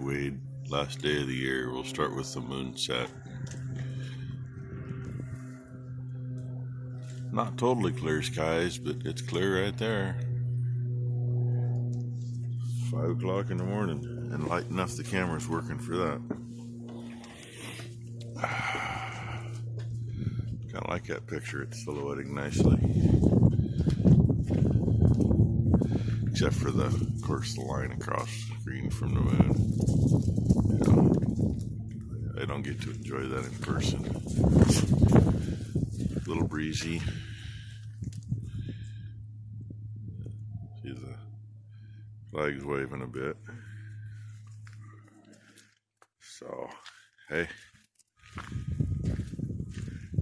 Wade. Last day of the year. We'll start with the moon set. Not totally clear skies, but it's clear right there. 5 o'clock in the morning, and light enough the camera's working for that. Kind of like that picture. It's silhouetting nicely. Except for of course, the line across the screen from the moon. I don't get to enjoy that in person. A little breezy. See the flags waving a bit. So, hey.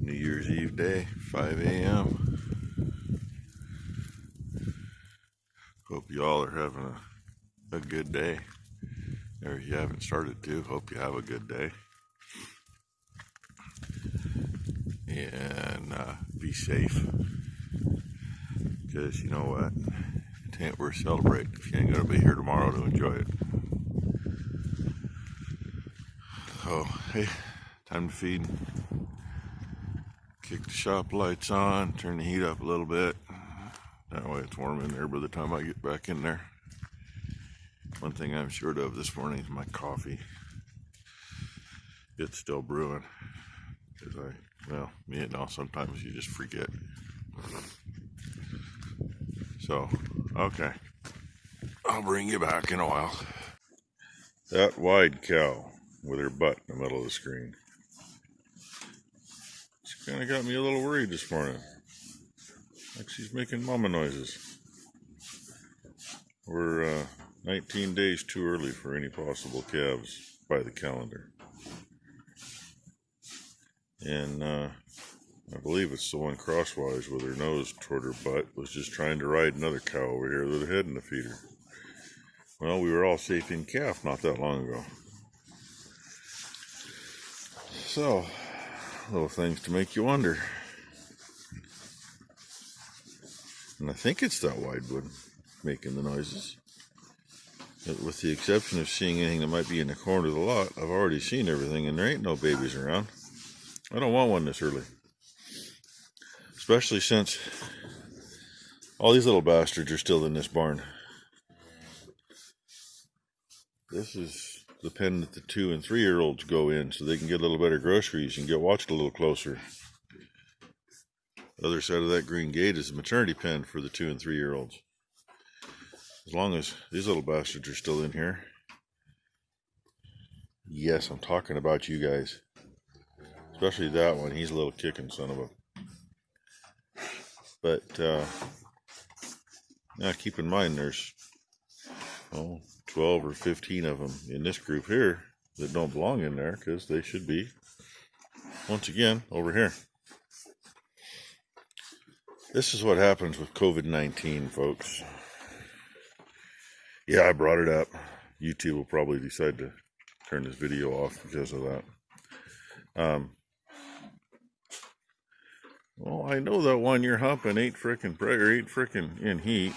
New Year's Eve day, 5 a.m. Hope you all are having a good day. Or if you haven't started to, hope you have a good day. And be safe. Because you know what? It ain't worth celebrating if you ain't going to be here tomorrow to enjoy it. So, hey, time to feed. Kick the shop lights on, turn the heat up a little bit. That way it's warm in there by the time I get back in there. One thing I'm short of this morning is my coffee. It's still brewing. Because sometimes you just forget. So, okay. I'll bring you back in a while. That wide cow with her butt in the middle of the screen. She kind of got me a little worried this morning. Like she's making mama noises. We're 19 days too early for any possible calves by the calendar. And I believe it's the one crosswise with her nose toward her butt was just trying to ride another cow over here with her head in the feeder. Well, we were all safe in calf not that long ago. So, little things to make you wonder. And I think it's that Widewood making the noises. But with the exception of seeing anything that might be in the corner of the lot, I've already seen everything and there ain't no babies around. I don't want one this early. Especially since all these little bastards are still in this barn. This is the pen that the 2- and 3-year-olds go in so they can get a little better groceries and get watched a little closer. The other side of that green gate is the maternity pen for the 2- and 3-year-olds. As long as these little bastards are still in here. Yes, I'm talking about you guys. Especially that one. He's a little kicking son of a... But, now keep in mind there's 12 or 15 of them in this group here that don't belong in there because they should be, once again, over here. This is what happens with COVID-19, folks. Yeah, I brought it up. YouTube will probably decide to turn this video off because of that. Well, I know that one you're humping ain't frickin' in heat.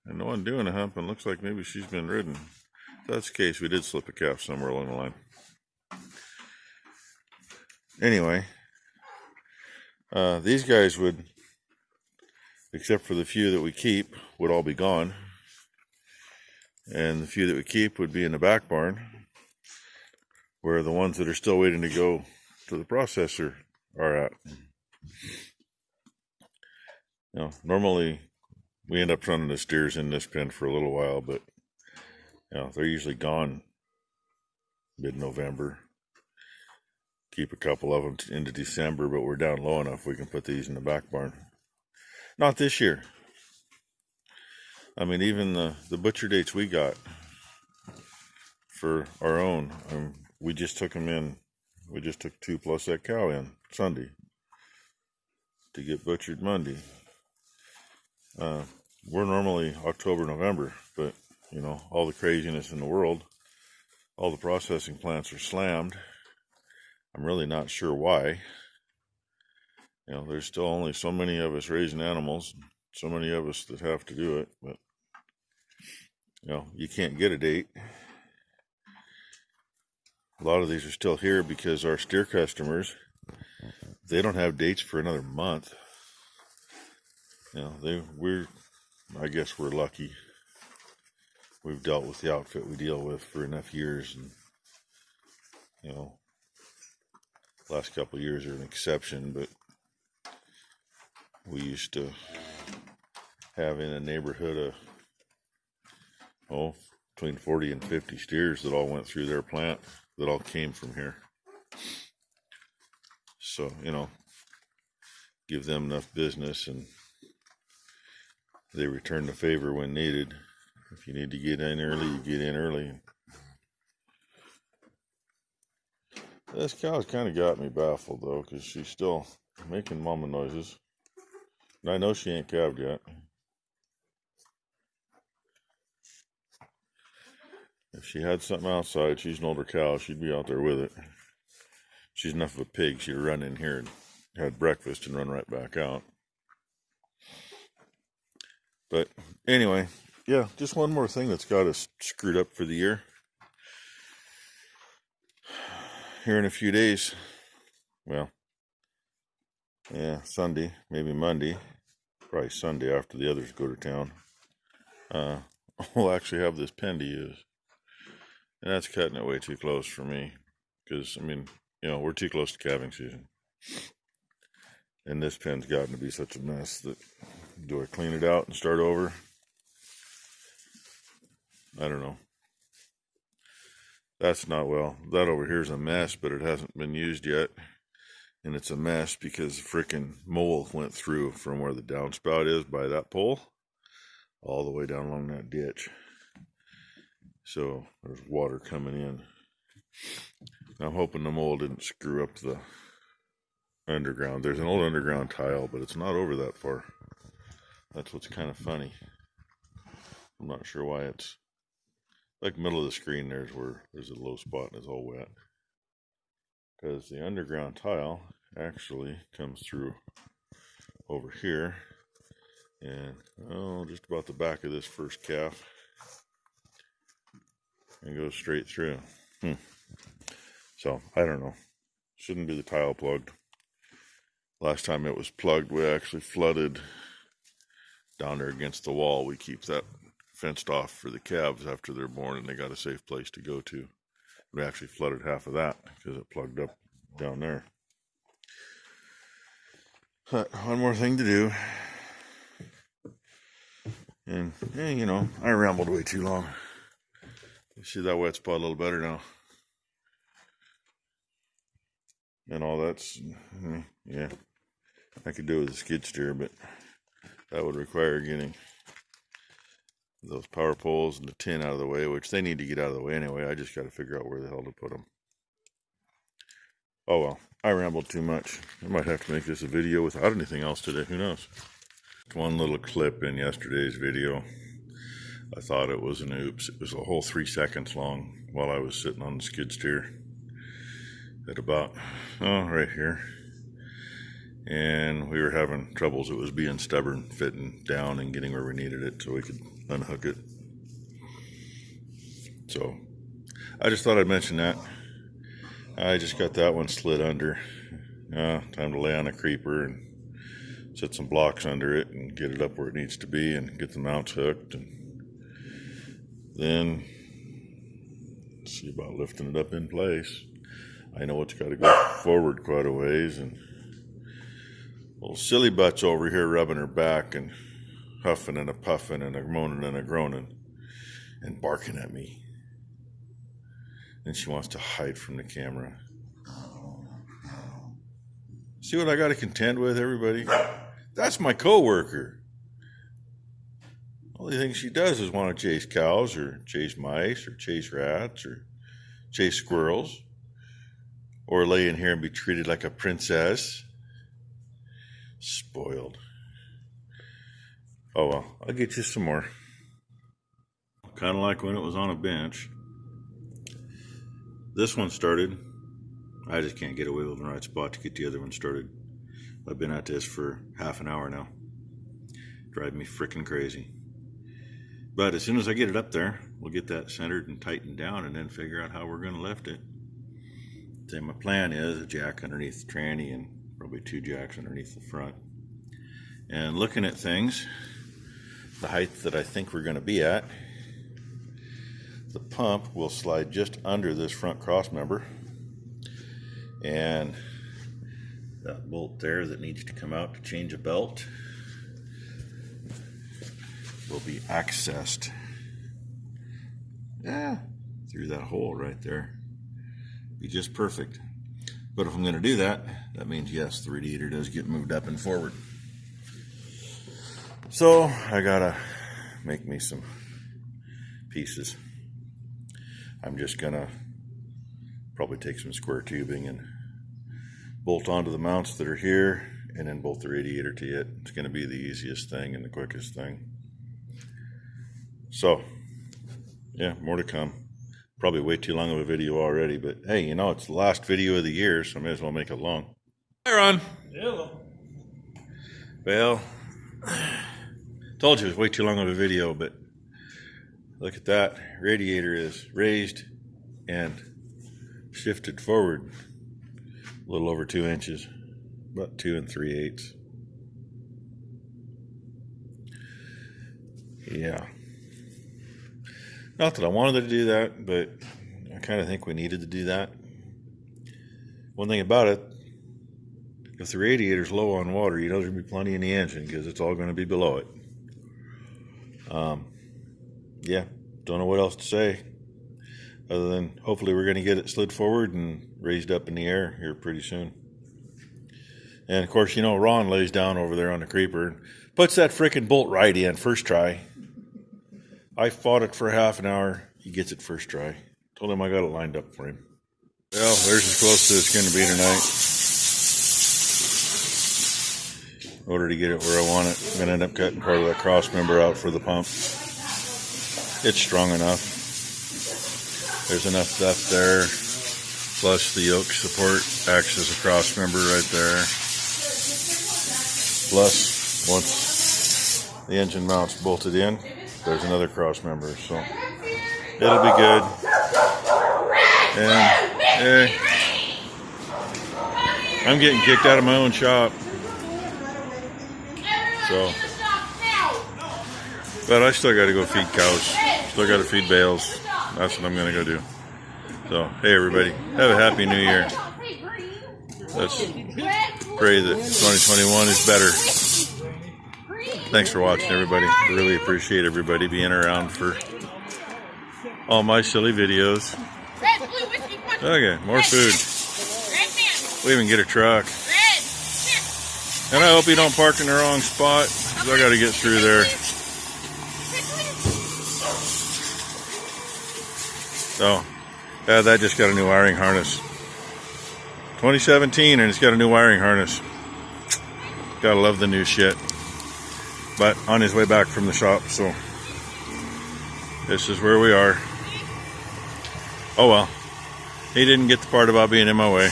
And the one doing a humping looks like maybe she's been ridden. If that's the case, we did slip a calf somewhere along the line. Anyway, these guys would, except for the few that we keep, would all be gone. And the few that we keep would be in the back barn, where the ones that are still waiting to go to the processor are at. Normally we end up running the steers in this pen for a little while, but they're usually gone mid-November. Keep a couple of them into December, but we're down low enough we can put these in the back barn. Not this year. I mean, even the butcher dates we got for our own, we just took them in. We just took 2 plus that cow in Sunday to get butchered Monday. We're normally October, November, but all the craziness in the world, all the processing plants are slammed. I'm really not sure why. There's still only so many of us raising animals, so many of us that have to do it, but you can't get a date. A lot of these are still here because our steer customers, they don't have dates for another month. You know, I guess we're lucky. We've dealt with the outfit we deal with for enough years, and you know, last couple of years are an exception, but we used to have in a neighborhood of between 40 and 50 steers that all went through their plant, that all came from here. So, you know, give them enough business and they return the favor when needed. If you need to get in early, you get in early. This cow's kind of got me baffled though, because she's still making mama noises. And I know she ain't calved yet. If she had something outside, she's an older cow, she'd be out there with it. She's enough of a pig, she'd run in here and had breakfast and run right back out. But anyway, yeah, just one more thing that's got us screwed up for the year. Here in a few days, well, yeah, Sunday, maybe Monday, probably Sunday after the others go to town, we'll actually have this pen to use. And that's cutting it way too close for me, because, I mean, you know, we're too close to calving season. And this pen's gotten to be such a mess that, do I clean it out and start over? I don't know. That's not, well, that over here is a mess, but it hasn't been used yet. And it's a mess because the frickin' mole went through from where the downspout is by that pole all the way down along that ditch. So there's water coming in. I'm hoping the mole didn't screw up the underground. There's an old underground tile, but it's not over that far. That's what's kind of funny. I'm not sure why it's like middle of the screen. There's where there's a low spot and it's all wet, because the underground tile actually comes through over here and just about the back of this first calf and goes straight through. So I don't know, shouldn't be the tile plugged. Last time it was plugged, we actually flooded down there against the wall. We keep that fenced off for the calves after they're born and they got a safe place to go to. We actually flooded half of that because it plugged up down there. But one more thing to do. And you know, I rambled way too long. You see that wet spot a little better now. And all that's, yeah, I could do it with a skid steer, but that would require getting those power poles and the tin out of the way, which they need to get out of the way anyway. I just got to figure out where the hell to put them. Oh well, I rambled too much. I might have to make this a video without anything else today. Who knows? One little clip in yesterday's video. I thought it was an oops. It was a whole 3 seconds long while I was sitting on the skid steer at about, right here. And we were having troubles. It was being stubborn, fitting down and getting where we needed it so we could unhook it. So I just thought I'd mention that. I just got that one slid under. Time to lay on a creeper and set some blocks under it and get it up where it needs to be and get the mounts hooked, and then see about lifting it up in place. I know it's got to go forward quite a ways, and little silly butt's over here rubbing her back and huffing and a puffing and a moaning and a groaning and barking at me. And she wants to hide from the camera. See what I got to contend with, everybody? That's my co-worker. Only thing she does is want to chase cows or chase mice or chase rats or chase squirrels or lay in here and be treated like a princess. Spoiled. Oh well, I'll get you some more. Kind of like when it was on a bench. This one started. I just can't get away with the right spot to get the other one started. I've been at this for half an hour now. Driving me freaking crazy. But as soon as I get it up there, we'll get that centered and tightened down and then figure out how we're going to lift it. Then my plan is a jack underneath the tranny and probably 2 jacks underneath the front. And looking at things, the height that I think we're going to be at, the pump will slide just under this front cross member, and that bolt there that needs to come out to change a belt will be accessed through that hole right there. Be just perfect. But if I'm going to do that, that means yes, the radiator does get moved up and forward. So I gotta make me some pieces. I'm just gonna probably take some square tubing and bolt onto the mounts that are here, and then bolt the radiator to it. It's gonna be the easiest thing and the quickest thing. So yeah, more to come. Probably way too long of a video already, but hey, you know, it's the last video of the year, so I may as well make it long. Hi, Ron. Hello. Well, told you it was way too long of a video, but look at that. Radiator is raised and shifted forward a little over 2 inches, about 2 3/8. Yeah. Not that I wanted to do that, but I kind of think we needed to do that. One thing about it, if the radiator's low on water, you know there's going to be plenty in the engine because it's all going to be below it. Yeah, don't know what else to say other than hopefully we're going to get it slid forward and raised up in the air here pretty soon. And of course, you know, Ron lays down over there on the creeper and puts that frickin' bolt right in first try. I fought it for half an hour. He gets it first try. Told him I got it lined up for him. Well, there's as close as it's going to be tonight. In order to get it where I want it, I'm going to end up cutting part of that cross member out for the pump. It's strong enough. There's enough depth there. Plus the yoke support acts as a cross member right there. Plus, once the engine mount's bolted in, there's another cross member, so it'll be good. And I'm getting kicked out of my own shop, so, but I still got to go feed cows. Still got to feed bales. That's what I'm going to go do. So, hey everybody, have a happy new year. Let's pray that 2021 is better. Thanks for watching, everybody. I really appreciate everybody being around for all my silly videos. Okay, more food. We even get a truck. And I hope you don't park in the wrong spot, because I got to get through there. So, yeah, that just got a new wiring harness. 2017, and it's got a new wiring harness. Gotta love the new shit. But on his way back from the shop, so this is where we are. Oh well, he didn't get the part about being in my way.